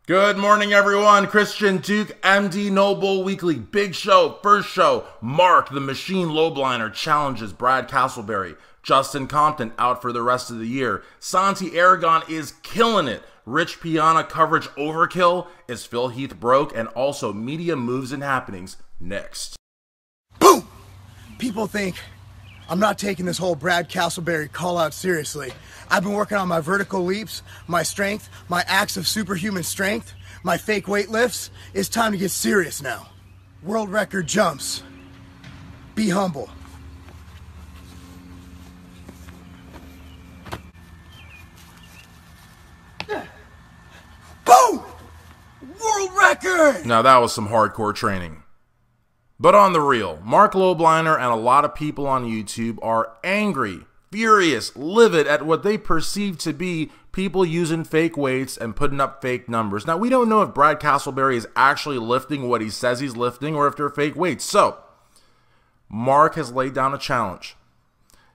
Good morning, everyone. Christian Duque, MD Noble Weekly. Big show, first show. Mark, the Machine Lowbliner, challenges Brad Castleberry. Justin Compton out for the rest of the year. Santi Aragon is killing it. Rich Piana coverage overkill. Is Phil Heath broke? And also media moves and happenings next. Boom! People think I'm not taking this whole Brad Castleberry call out seriously. I've been working on my vertical leaps, my strength, my acts of superhuman strength, my fake weight lifts. It's time to get serious now. World record jumps. Be humble. Boom! World record! Now that was some hardcore training. But on the real, Mark Lowbliner and a lot of people on YouTube are angry, furious, livid at what they perceive to be people using fake weights and putting up fake numbers. Now, we don't know if Brad Castleberry is actually lifting what he says he's lifting or if they're fake weights. So, Mark has laid down a challenge,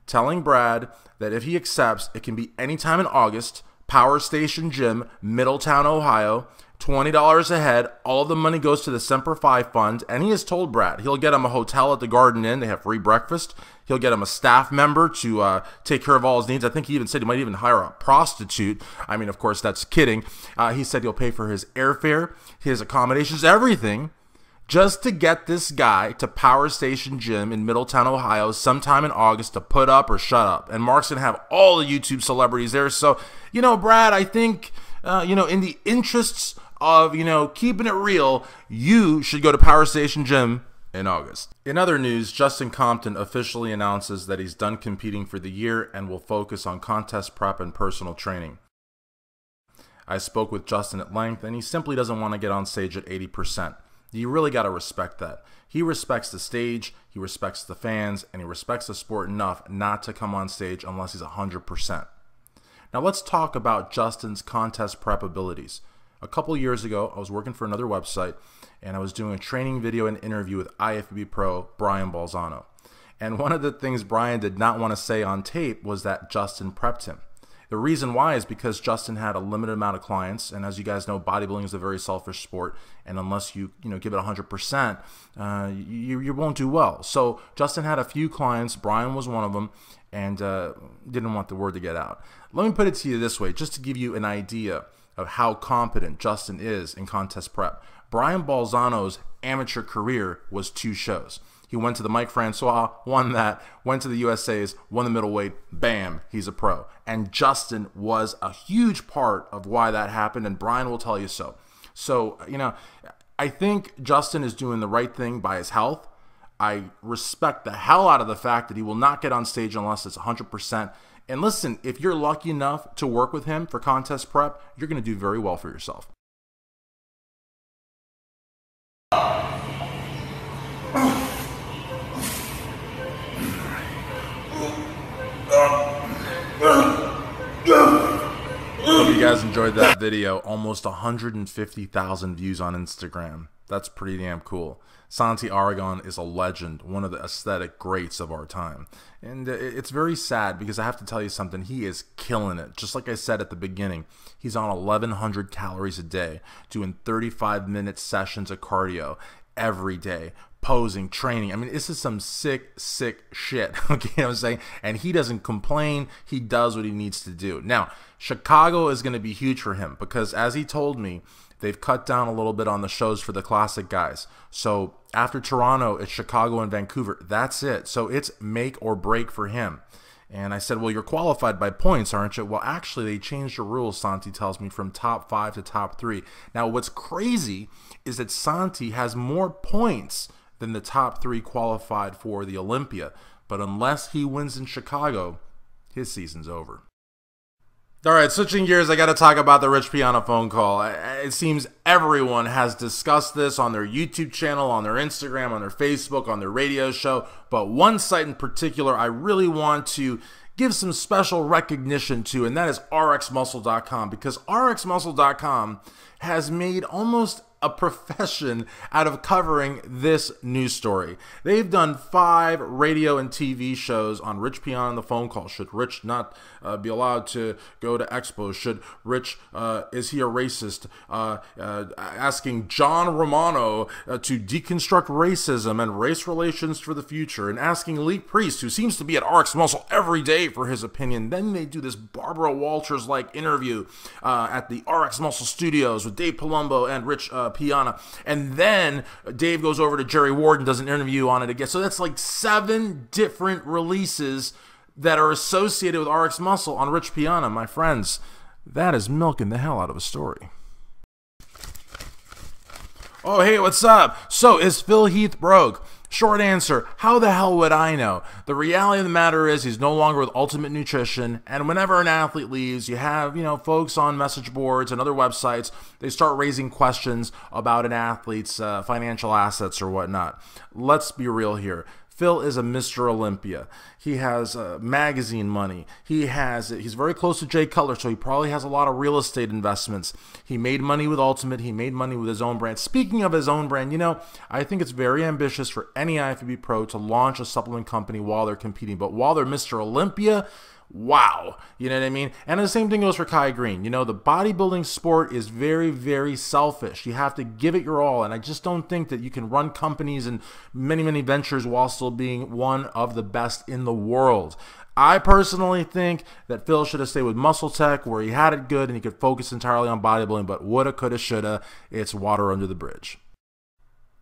telling Brad that if he accepts, it can be anytime in August, Power Station Gym, Middletown, Ohio, $20 a head. All of the money goes to the Semper Fi Fund, and he has told Brad he'll get him a hotel at the Garden Inn. They have free breakfast. He'll get him a staff member to take care of all his needs. I think he even said he might even hire a prostitute. I mean, of course, that's kidding. He said he'll pay for his airfare, his accommodations, everything, just to get this guy to Power Station Gym in Middletown, Ohio, sometime in August to put up or shut up. And Mark's going to have all the YouTube celebrities there. So, Brad, I think, in the interests of, keeping it real, you should go to Power Station Gym in August. In other news, Justin Compton officially announces that he's done competing for the year and will focus on contest prep and personal training. I spoke with Justin at length, and he simply doesn't want to get on stage at 80%. You really got to respect that. He respects the stage, he respects the fans, and he respects the sport enough not to come on stage unless he's 100%. Now let's talk about Justin's contest prep abilities. A couple years ago, I was working for another website, and I was doing a training video and interview with IFBB Pro Brian Balzano. And one of the things Brian did not want to say on tape was that Justin prepped him. The reason why is because Justin had a limited amount of clients, and as you guys know, bodybuilding is a very selfish sport, and unless you give it 100%, you won't do well. So Justin had a few clients, Brian was one of them, and didn't want the word to get out. Let me put it to you this way, just to give you an idea of how competent Justin is in contest prep. Brian Balzano's amateur career was 2 shows. He went to the Mike Francois, won that, went to the USA's, won the middleweight, bam, he's a pro. And Justin was a huge part of why that happened, and Brian will tell you so. So, I think Justin is doing the right thing by his health. I respect the hell out of the fact that he will not get on stage unless it's 100%. And listen, if you're lucky enough to work with him for contest prep, you're going to do very well for yourself. Hope you guys enjoyed that video. Almost 150,000 views on Instagram. That's pretty damn cool. Santi Aragon is a legend, one of the aesthetic greats of our time. And it's very sad because I have to tell you something. He is killing it. Just like I said at the beginning, he's on 1,100 calories a day, doing 35-minute sessions of cardio every day, posing, training. I mean, this is some sick shit, okay, you know what I'm saying? And he doesn't complain. He does what he needs to do. Now, Chicago is going to be huge for him because, as he told me, they've cut down a little bit on the shows for the classic guys. So after Toronto, it's Chicago and Vancouver. That's it. So it's make or break for him. And I said, well, you're qualified by points, aren't you? Well, actually, they changed the rules, Santi tells me, from top 5 to top 3. Now, what's crazy is that Santi has more points than the top 3 qualified for the Olympia. But unless he wins in Chicago, his season's over. All right, switching gears, I got to talk about the Rich Piana phone call. It seems everyone has discussed this on their YouTube channel, on their Instagram, on their Facebook, on their radio show. But one site in particular I really want to give some special recognition to, and that is rxmuscle.com, because rxmuscle.com has made almost a profession out of covering this news story. They've done 5 radio and TV shows on Rich Piana and the Phone Call. Should Rich not be allowed to go to expos? Should Rich, is he a racist? Asking John Romano to deconstruct racism and race relations for the future, and asking Lee Priest, who seems to be at RX Muscle every day, for his opinion. Then they do this Barbara Walters-like interview at the RX Muscle Studios with Dave Palumbo and Rich Piana, and then Dave goes over to Jerry Ward and does an interview on it again. So that's like 7 different releases that are associated with RX Muscle on Rich Piana. My friends, that is milking the hell out of a story. Oh, hey, what's up? So, is Phil Heath broke? Short answer, how the hell would I know? The reality of the matter is he's no longer with Ultimate Nutrition, and whenever an athlete leaves, you have, folks on message boards and other websites, they start raising questions about an athlete's financial assets or whatnot. Let's be real here. Phil is a Mr. Olympia. He has magazine money. He's very close to Jay Cutler, so he probably has a lot of real estate investments. He made money with Ultimate. He made money with his own brand. Speaking of his own brand, I think it's very ambitious for any IFBB pro to launch a supplement company while they're competing. But while they're Mr. Olympia, wow. You know what I mean? And the same thing goes for Kai Green. The bodybuilding sport is very, very selfish. You have to give it your all. And I just don't think that you can run companies and many, many ventures while still being one of the best in the world. I personally think that Phil should have stayed with Muscle Tech, where he had it good and he could focus entirely on bodybuilding. But woulda, coulda, shoulda. It's water under the bridge.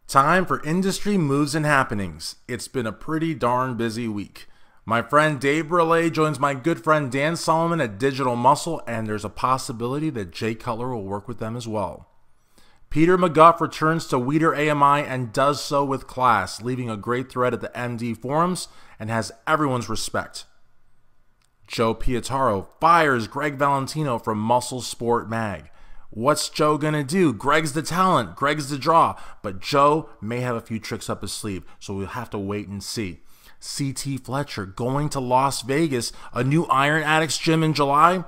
Time for industry moves and happenings. It's been a pretty darn busy week. My friend Dave Brule joins my good friend Dan Solomon at Digital Muscle, and there's a possibility that Jay Cutler will work with them as well. Peter McGuff returns to Weider AMI and does so with class, leaving a great thread at the MD forums and has everyone's respect. Joe Pietaro fires Greg Valentino from Muscle Sport Mag. What's Joe gonna do? Greg's the talent, Greg's the draw, but Joe may have a few tricks up his sleeve, so we'll have to wait and see. CT Fletcher going to Las Vegas, a new Iron Addicts gym in July.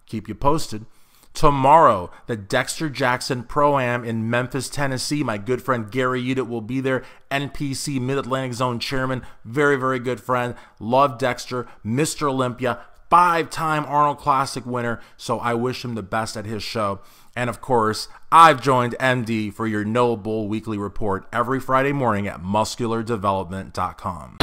Keep you posted. Tomorrow, the Dexter Jackson Pro-Am in Memphis, Tennessee. My good friend Gary Udit will be there. NPC Mid-Atlantic Zone Chairman. Very, very good friend. Love Dexter. Mr. Olympia. 5-time Arnold Classic winner. So I wish him the best at his show. And of course, I've joined MD for your No Bull Weekly Report every Friday morning at musculardevelopment.com.